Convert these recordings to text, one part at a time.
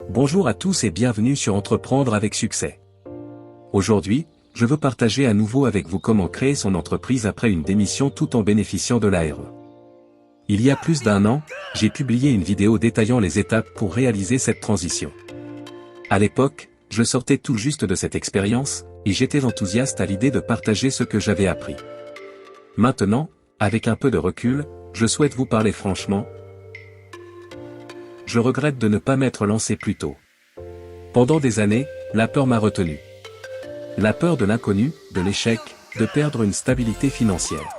Bonjour à tous et bienvenue sur Entreprendre avec succès. Aujourd'hui, je veux partager à nouveau avec vous comment créer son entreprise après une démission tout en bénéficiant de l'ARE. Il y a plus d'un an, j'ai publié une vidéo détaillant les étapes pour réaliser cette transition. À l'époque, je sortais tout juste de cette expérience, et j'étais enthousiaste à l'idée de partager ce que j'avais appris. Maintenant, avec un peu de recul, je souhaite vous parler franchement. Je regrette de ne pas m'être lancé plus tôt. Pendant des années, la peur m'a retenu. La peur de l'inconnu, de l'échec, de perdre une stabilité financière.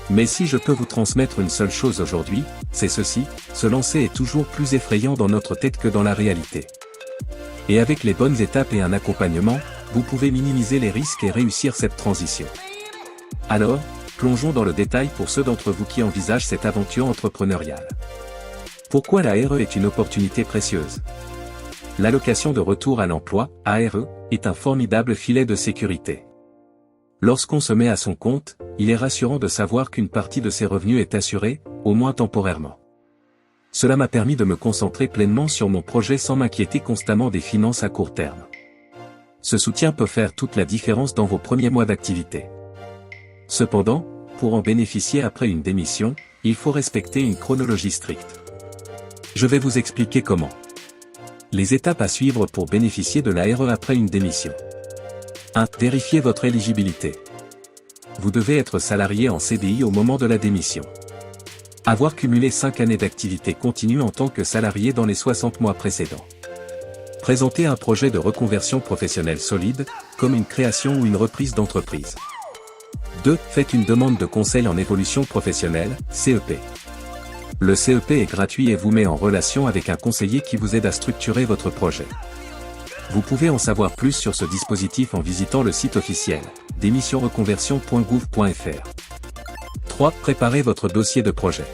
Mais si je peux vous transmettre une seule chose aujourd'hui, c'est ceci, se lancer est toujours plus effrayant dans notre tête que dans la réalité. Et avec les bonnes étapes et un accompagnement, vous pouvez minimiser les risques et réussir cette transition. Alors, plongeons dans le détail pour ceux d'entre vous qui envisagent cette aventure entrepreneuriale. Pourquoi l'ARE est une opportunité précieuse? L'allocation de retour à l'emploi, ARE, est un formidable filet de sécurité. Lorsqu'on se met à son compte, il est rassurant de savoir qu'une partie de ses revenus est assurée, au moins temporairement. Cela m'a permis de me concentrer pleinement sur mon projet sans m'inquiéter constamment des finances à court terme. Ce soutien peut faire toute la différence dans vos premiers mois d'activité. Cependant, pour en bénéficier après une démission, il faut respecter une chronologie stricte. Je vais vous expliquer comment. Les étapes à suivre pour bénéficier de l'ARE après une démission. 1. Vérifiez votre éligibilité. Vous devez être salarié en CDI au moment de la démission. Avoir cumulé 5 années d'activité continue en tant que salarié dans les 60 mois précédents. Présenter un projet de reconversion professionnelle solide, comme une création ou une reprise d'entreprise. 2. Faites une demande de conseil en évolution professionnelle, CEP. Le CEP est gratuit et vous met en relation avec un conseiller qui vous aide à structurer votre projet. Vous pouvez en savoir plus sur ce dispositif en visitant le site officiel, démissionreconversion.gouv.fr. 3. Préparez votre dossier de projet.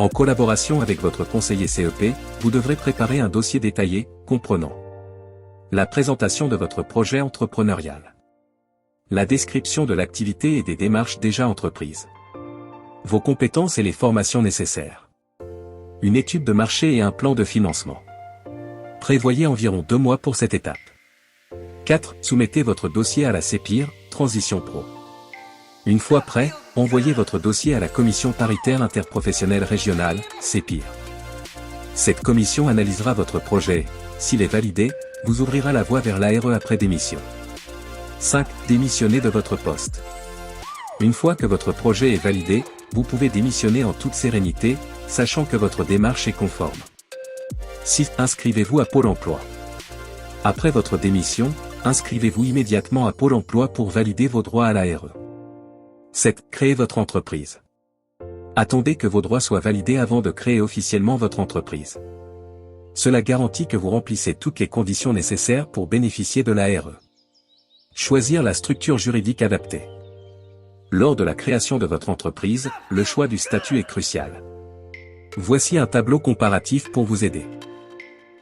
En collaboration avec votre conseiller CEP, vous devrez préparer un dossier détaillé, comprenant la présentation de votre projet entrepreneurial, la description de l'activité et des démarches déjà entreprises, vos compétences et les formations nécessaires, une étude de marché et un plan de financement. Prévoyez environ 2 mois pour cette étape. 4. Soumettez votre dossier à la CEPIR, Transition Pro. Une fois prêt, envoyez votre dossier à la Commission paritaire interprofessionnelle régionale, CEPIR. Cette commission analysera votre projet, s'il est validé, vous ouvrira la voie vers l'ARE après démission. 5. Démissionnez de votre poste. Une fois que votre projet est validé, vous pouvez démissionner en toute sérénité, sachant que votre démarche est conforme. 6. Inscrivez-vous à Pôle emploi. Après votre démission, inscrivez-vous immédiatement à Pôle emploi pour valider vos droits à l'ARE. 7. Créez votre entreprise. Attendez que vos droits soient validés avant de créer officiellement votre entreprise. Cela garantit que vous remplissez toutes les conditions nécessaires pour bénéficier de l'ARE. Choisir la structure juridique adaptée. Lors de la création de votre entreprise, le choix du statut est crucial. Voici un tableau comparatif pour vous aider.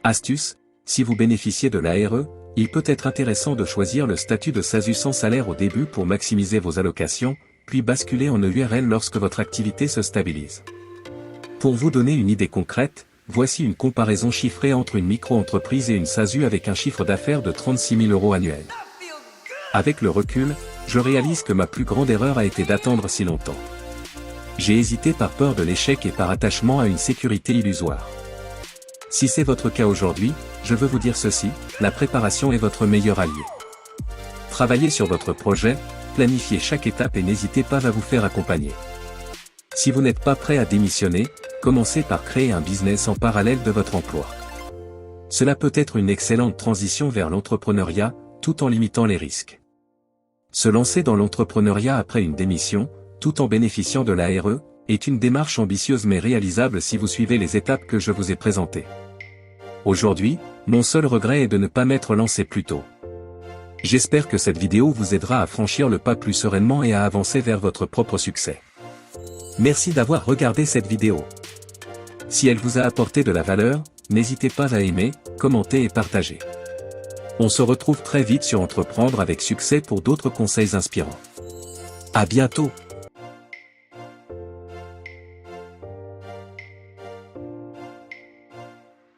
Astuce, si vous bénéficiez de l'ARE, il peut être intéressant de choisir le statut de SASU sans salaire au début pour maximiser vos allocations, puis basculer en EURL lorsque votre activité se stabilise. Pour vous donner une idée concrète, voici une comparaison chiffrée entre une micro-entreprise et une SASU avec un chiffre d'affaires de 36 000 € annuel. Avec le recul, je réalise que ma plus grande erreur a été d'attendre si longtemps. J'ai hésité par peur de l'échec et par attachement à une sécurité illusoire. Si c'est votre cas aujourd'hui, je veux vous dire ceci, la préparation est votre meilleur allié. Travaillez sur votre projet, planifiez chaque étape et n'hésitez pas à vous faire accompagner. Si vous n'êtes pas prêt à démissionner, commencez par créer un business en parallèle de votre emploi. Cela peut être une excellente transition vers l'entrepreneuriat, tout en limitant les risques. Se lancer dans l'entrepreneuriat après une démission, tout en bénéficiant de l'ARE, est une démarche ambitieuse mais réalisable si vous suivez les étapes que je vous ai présentées. Aujourd'hui, mon seul regret est de ne pas m'être lancé plus tôt. J'espère que cette vidéo vous aidera à franchir le pas plus sereinement et à avancer vers votre propre succès. Merci d'avoir regardé cette vidéo. Si elle vous a apporté de la valeur, n'hésitez pas à aimer, commenter et partager. On se retrouve très vite sur Entreprendre avec succès pour d'autres conseils inspirants. À bientôt!